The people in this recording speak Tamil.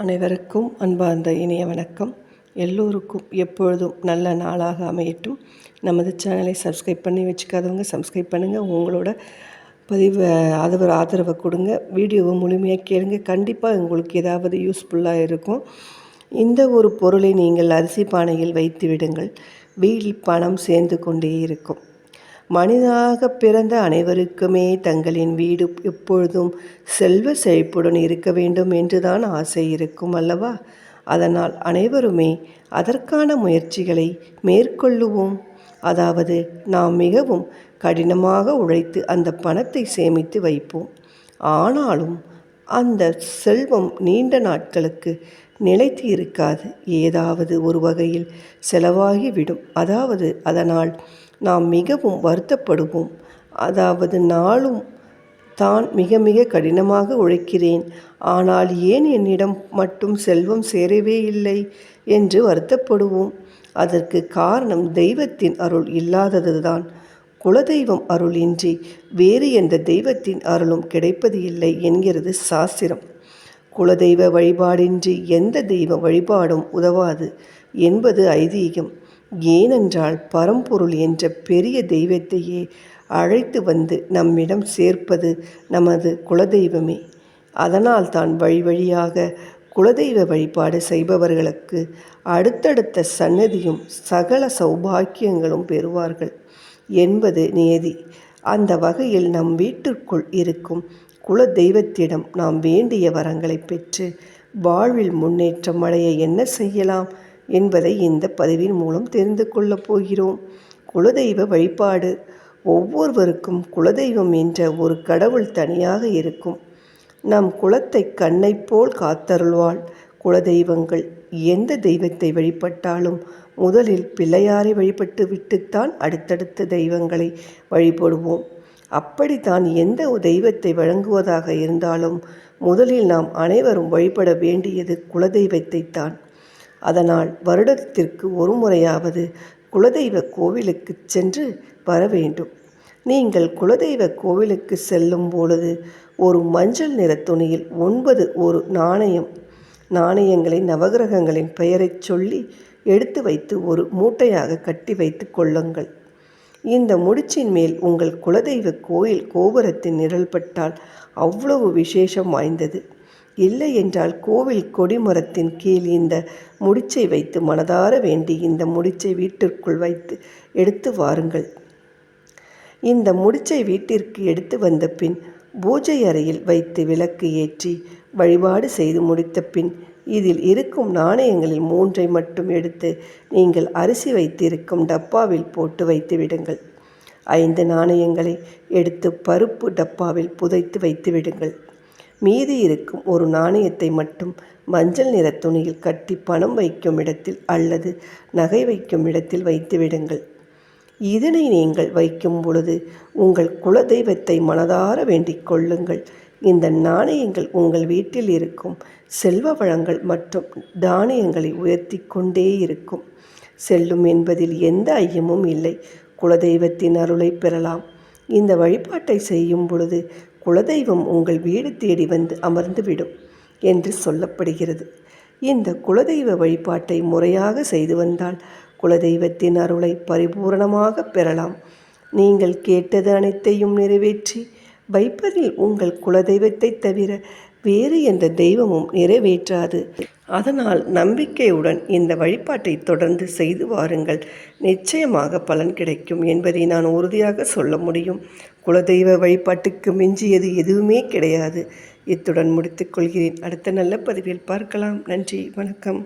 அனைவருக்கும் அன்பார்ந்த இனிய வணக்கம். எல்லோருக்கும் எப்பொழுதும் நல்ல நாளாக அமையட்டும். நமது சேனலை சப்ஸ்கிரைப் பண்ணி வச்சுக்காதவங்க சப்ஸ்கிரைப் பண்ணுங்கள். உங்களோட பதிவு ஆதரவை கொடுங்க. வீடியோவை முழுமையாக கேளுங்க. கண்டிப்பாக உங்களுக்கு ஏதாவது யூஸ்ஃபுல்லாக இருக்கும். இந்த ஒரு பொருளை நீங்கள் அரிசி பானையில் வைத்து விடுங்கள். வீட்டில் பணம் சேர்ந்து கொண்டே இருக்கும். மனிதனாக பிறந்த அனைவருக்குமே தங்களின் வீடு எப்பொழுதும் செல்வ செழிப்புடன் இருக்க வேண்டும் என்றுதான் ஆசை இருக்கும் அல்லவா? அதனால் அனைவருமே அதற்கான முயற்சிகளை மேற்கொள்ளுவோம். அதாவது நாம் மிகவும் கடினமாக உழைத்து அந்த பணத்தை சேமித்து வைப்போம். ஆனாலும் அந்த செல்வம் நீண்ட நாட்களுக்கு நிலைத்து இருக்காது. ஏதாவது ஒரு வகையில் செலவாகிவிடும். அதனால் நாம் மிகவும் வருத்தப்படுவோம். அதாவது நாளும் தான் மிக மிக கடினமாக உழைக்கிறேன், ஆனால் ஏன் என்னிடம் மட்டும் செல்வம் சேரவே இல்லை என்று வருத்தப்படுவோம். அதற்கு காரணம் தெய்வத்தின் அருள் இல்லாததுதான். குலதெய்வம் அருள் இன்றி வேறு எந்த தெய்வத்தின் அருளும் கிடைப்பது இல்லை என்கிறது சாஸ்திரம். குலதெய்வ வழிபாடின்றி எந்த தெய்வ வழிபாடும் உதவாது என்பது ஐதீகம். ஏனென்றால் பரம்பொருள் என்ற பெரிய தெய்வத்தையே அழைத்து வந்து நம்மிடம் சேர்ப்பது நமது குலதெய்வமே. அதனால் தான் வழி வழியாக குலதெய்வ வழிபாடு செய்பவர்களுக்கு அடுத்தடுத்த சன்னதியும் சகல சௌபாக்கியங்களும் பெறுவார்கள் என்பது நியதி. அந்த வகையில் நம் வீட்டிற்குள் இருக்கும் குல தெய்வத்திடம் நாம் வேண்டிய வரங்களை பெற்று வாழ்வில் முன்னேற்றம் அடைய என்ன செய்யலாம் என்பதை இந்த பதிவின் மூலம் தெரிந்து கொள்ளப் போகிறோம். குலதெய்வ வழிபாடு ஒவ்வொருவருக்கும் குலதெய்வம் என்ற ஒரு கடவுள் தனியாக இருக்கும். நம் குலத்தை கண்ணை போல் காத்தருள்வாள் குலதெய்வங்கள். எந்த தெய்வத்தை வழிபட்டாலும் முதலில் பிள்ளையாரை வழிபட்டு விட்டுத்தான் அடுத்தடுத்த தெய்வங்களை வழிபடுவோம். அப்படித்தான் எந்த தெய்வத்தை வழங்குவதாக இருந்தாலும் முதலில் நாம் அனைவரும் வழிபட வேண்டியது குலதெய்வத்தை தான். அதனால் வருடத்திற்கு ஒரு முறையாவது குலதெய்வ கோவிலுக்கு சென்று வர வேண்டும். நீங்கள் குலதெய்வ கோவிலுக்கு செல்லும் பொழுது ஒரு மஞ்சள் நிற துணியில் 9 ஒரு நாணயங்களை நவகிரகங்களின் பெயரை சொல்லி எடுத்து வைத்து ஒரு மூட்டையாக கட்டி வைத்து கொள்ளுங்கள். இந்த முடிச்சின் மேல் உங்கள் குலதெய்வ கோயில் கோபுரத்தின் நிழல் பட்டால் அவ்வளவு விசேஷம் வாய்ந்தது. இல்லை என்றால் கோவில் கொடிமரத்தின் கீழ் இந்த முடிச்சை வைத்து மனதார வேண்டி இந்த முடிச்சை வீட்டிற்குள் வைத்து எடுத்து வாருங்கள். இந்த முடிச்சை வீட்டிற்கு எடுத்து வந்த பின் பூஜை அறையில் வைத்து விளக்கு ஏற்றி வழிபாடு செய்து முடித்த பின் இதில் இருக்கும் நாணயங்களில் 3 மட்டும் எடுத்து நீங்கள் அரிசி வைத்திருக்கும் டப்பாவில் போட்டு வைத்து விடுங்கள். 5 நாணயங்களை எடுத்து பருப்பு டப்பாவில் புதைத்து வைத்து விடுங்கள். மீதி இருக்கும் ஒரு நாணயத்தை மட்டும் மஞ்சள் நிற துணியில் கட்டி பணம் வைக்கும் இடத்தில் அல்லது நகை வைக்கும் இடத்தில் வைத்து விடுங்கள். இதனை நீங்கள் வைக்கும் பொழுது உங்கள் குலதெய்வத்தை மனதார வேண்டிக் கொள்ளுங்கள். இந்த நாணயங்கள் உங்கள் வீட்டில் இருக்கும் செல்வ வளங்கள் மற்றும் தானியங்களை உயர்த்தி கொண்டே இருக்கும். செல்லும் என்பதில் எந்த ஐயமும் இல்லை. குலதெய்வத்தின் அருளை பெறலாம். இந்த வழிபாட்டை செய்யும் பொழுது குலதெய்வம் உங்கள் வீடு தேடி வந்து அமர்ந்துவிடும் என்று சொல்லப்படுகிறது. இந்த குலதெய்வ வழிபாட்டை முறையாக செய்து வந்தால் குலதெய்வத்தின் அருளை பரிபூரணமாக பெறலாம். நீங்கள் கேட்டது அனைத்தையும் நிறைவேற்றி வைப்பதில் உங்கள் குலதெய்வத்தை தவிர வேறு எந்த தெய்வமும் நிறைவேற்றாது. அதனால் நம்பிக்கையுடன் இந்த வழிபாட்டை தொடர்ந்து செய்து வாருங்கள். நிச்சயமாக பலன் கிடைக்கும் என்பதை நான் உறுதியாக சொல்ல முடியும். குலதெய்வ வழிபாட்டுக்கு மிஞ்சியது எதுவுமே கிடையாது. இத்துடன் முடித்துக்கொள்கிறேன். அடுத்த நல்ல பதிவில் பார்க்கலாம். நன்றி, வணக்கம்.